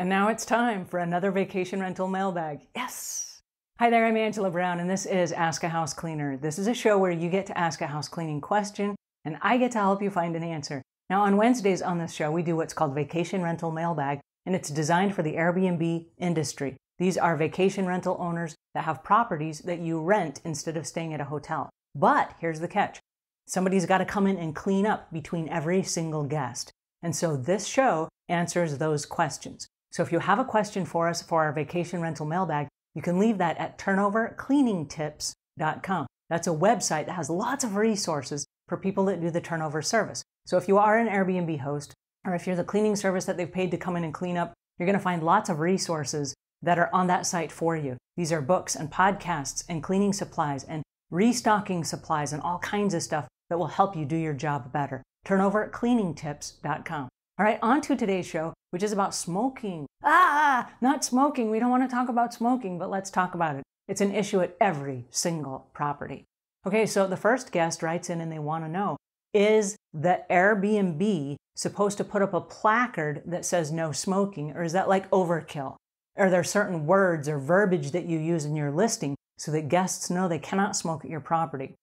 And now it's time for another vacation rental mailbag. Yes! Hi there, I'm Angela Brown, and this is Ask a House Cleaner. This is a show where you get to ask a house cleaning question, and I get to help you find an answer. Now, on Wednesdays on this show, we do what's called Vacation Rental Mailbag, and it's designed for the Airbnb industry. These are vacation rental owners that have properties that you rent instead of staying at a hotel. But here's the catch. Somebody's got to come in and clean up between every single guest. And so this show answers those questions. So if you have a question for us for our vacation rental mailbag, you can leave that at turnovercleaningtips.com. That's a website that has lots of resources for people that do the turnover service. So if you are an Airbnb host, or if you're the cleaning service that they've paid to come in and clean up, you're going to find lots of resources that are on that site for you. These are books and podcasts and cleaning supplies and restocking supplies and all kinds of stuff that will help you do your job better. Turnovercleaningtips.com. All right, on to today's show, which is about smoking. Not smoking. We don't want to talk about smoking, but let's talk about it. It's an issue at every single property. Okay, so the first guest writes in and they want to know, is the Airbnb supposed to put up a placard that says no smoking, or is that like overkill? Are there certain words or verbiage that you use in your listing so that guests know they cannot smoke at your property?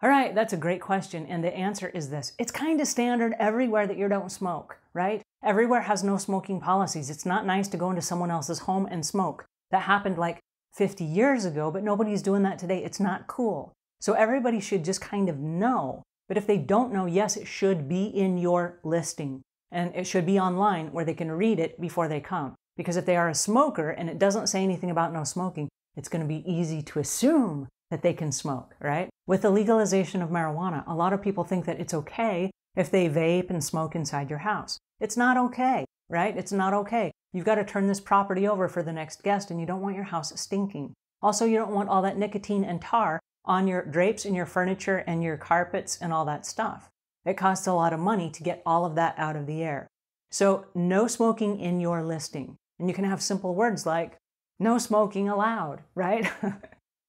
All right, that's a great question, and the answer is this. It's kind of standard everywhere that you don't smoke, right? Everywhere has no smoking policies. It's not nice to go into someone else's home and smoke. That happened like 50 years ago, but nobody's doing that today. It's not cool. So everybody should just kind of know. But if they don't know, yes, it should be in your listing, and it should be online where they can read it before they come. Because if they are a smoker and it doesn't say anything about no smoking, it's going to be easy to assume that they can smoke, right? With the legalization of marijuana, a lot of people think that it's okay if they vape and smoke inside your house. It's not okay, right? It's not okay. You've got to turn this property over for the next guest, and you don't want your house stinking. Also, you don't want all that nicotine and tar on your drapes and your furniture and your carpets and all that stuff. It costs a lot of money to get all of that out of the air. So no smoking in your listing. And you can have simple words like, no smoking allowed, right?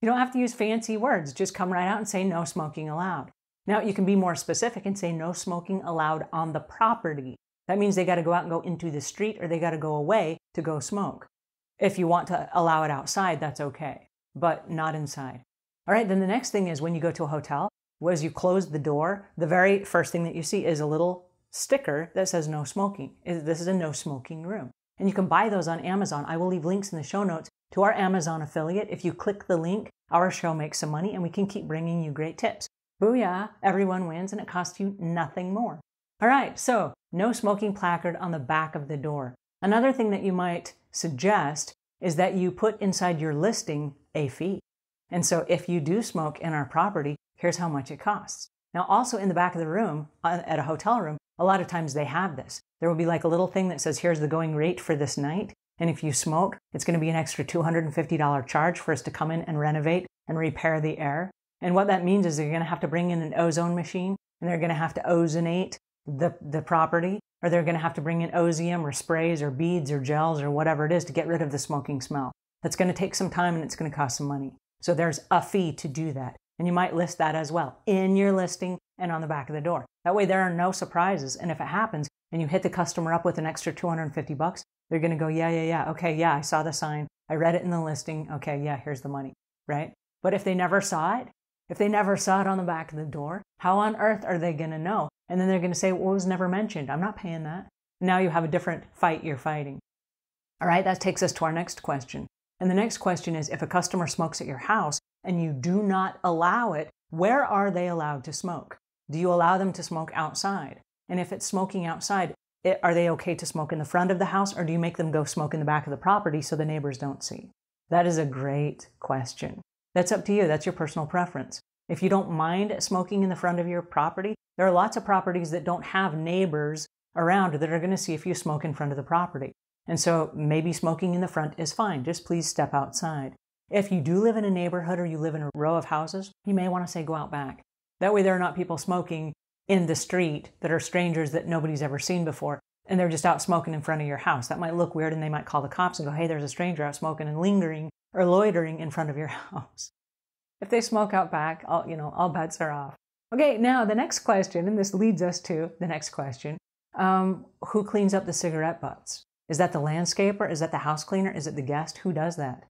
You don't have to use fancy words. Just come right out and say no smoking allowed. Now you can be more specific and say no smoking allowed on the property. That means they got to go out and go into the street, or they got to go away to go smoke. If you want to allow it outside, that's okay, but not inside. All right, then the next thing is when you go to a hotel, as you close the door, the very first thing that you see is a little sticker that says no smoking. This is a no smoking room. And you can buy those on Amazon. I will leave links in the show notes to our Amazon affiliate. If you click the link, our show makes some money and we can keep bringing you great tips. Booyah, everyone wins, and it costs you nothing more. All right, so no smoking placard on the back of the door. Another thing that you might suggest is that you put inside your listing a fee. And so if you do smoke in our property, here's how much it costs. Now also in the back of the room, at a hotel room, a lot of times they have this. There will be like a little thing that says, here's the going rate for this night. And if you smoke, it's going to be an extra $250 charge for us to come in and renovate and repair the air. And what that means is they're going to have to bring in an ozone machine, and they're going to have to ozonate the property, or they're going to have to bring in Ozium or sprays or beads or gels or whatever it is to get rid of the smoking smell. That's going to take some time and it's going to cost some money. So there's a fee to do that. And you might list that as well in your listing and on the back of the door. That way there are no surprises. And if it happens and you hit the customer up with an extra $250, they're going to go, yeah. Okay, yeah, I saw the sign. I read it in the listing. Okay, yeah, here's the money, right? But if they never saw it, on the back of the door, how on earth are they going to know? And then they're going to say, well, it was never mentioned. I'm not paying that. Now you have a different fight you're fighting. All right, that takes us to our next question. And the next question is, if a customer smokes at your house and you do not allow it, where are they allowed to smoke? Do you allow them to smoke outside? And if it's smoking outside, are they okay to smoke in the front of the house, or do you make them go smoke in the back of the property so the neighbors don't see? That is a great question. That's up to you. That's your personal preference. If you don't mind smoking in the front of your property, there are lots of properties that don't have neighbors around that are going to see if you smoke in front of the property. And so maybe smoking in the front is fine. Just please step outside. If you do live in a neighborhood or you live in a row of houses, you may want to say go out back. That way there are not people smoking in the street that are strangers that nobody's ever seen before, and they're just out smoking in front of your house. That might look weird, and they might call the cops and go, hey, there's a stranger out smoking and lingering or loitering in front of your house. If they smoke out back, all bets are off. Okay, now the next question, and this leads us to the next question. Who cleans up the cigarette butts? Is that the landscaper? Is that the house cleaner? Is it the guest? Who does that?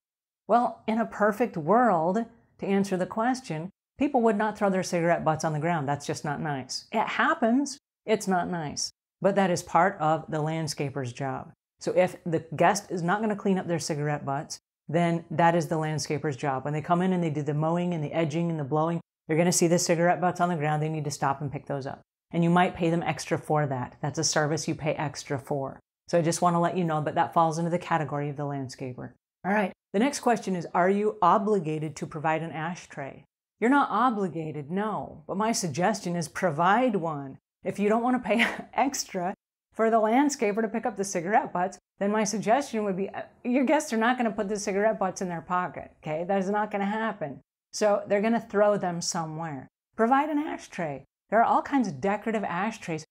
Well, in a perfect world, to answer the question, people would not throw their cigarette butts on the ground. That's just not nice. It happens. It's not nice. But that is part of the landscaper's job. So if the guest is not going to clean up their cigarette butts, then that is the landscaper's job. When they come in and they do the mowing and the edging and the blowing, they're going to see the cigarette butts on the ground. They need to stop and pick those up. And you might pay them extra for that. That's a service you pay extra for. So I just want to let you know that that falls into the category of the landscaper. All right. The next question is, are you obligated to provide an ashtray? You're not obligated, no. But my suggestion is provide one. If you don't want to pay extra for the landscaper to pick up the cigarette butts, then my suggestion would be your guests are not going to put the cigarette butts in their pocket, okay? That is not going to happen. So they're going to throw them somewhere. Provide an ashtray. There are all kinds of decorative ashtrays,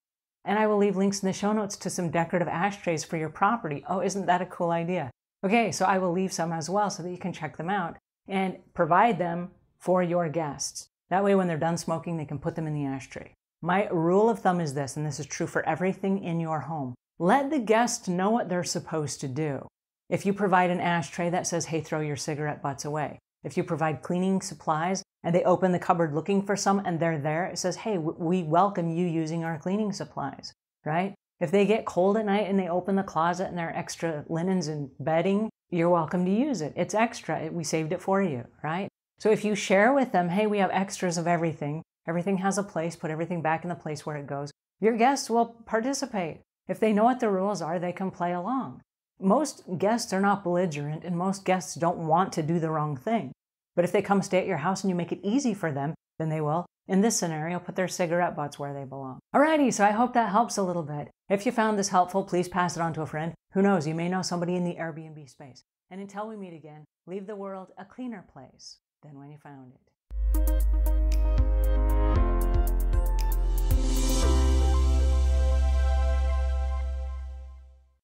and I will leave links in the show notes to some decorative ashtrays for your property. Oh, isn't that a cool idea? Okay, so I will leave some as well so that you can check them out and provide them for your guests. That way when they're done smoking, they can put them in the ashtray. My rule of thumb is this, and this is true for everything in your home. Let the guests know what they're supposed to do. If you provide an ashtray that says, hey, throw your cigarette butts away. If you provide cleaning supplies and they open the cupboard looking for some and they're there, it says, hey, we welcome you using our cleaning supplies, right? If they get cold at night and they open the closet and there are extra linens and bedding, you're welcome to use it. It's extra. We saved it for you, right? So if you share with them, hey, we have extras of everything. Everything has a place. Put everything back in the place where it goes. Your guests will participate. If they know what the rules are, they can play along. Most guests are not belligerent, and most guests don't want to do the wrong thing. But if they come stay at your house and you make it easy for them, then they will, in this scenario, put their cigarette butts where they belong. Alrighty, so I hope that helps a little bit. If you found this helpful, please pass it on to a friend. Who knows, you may know somebody in the Airbnb space. And until we meet again, leave the world a cleaner place than when you found it.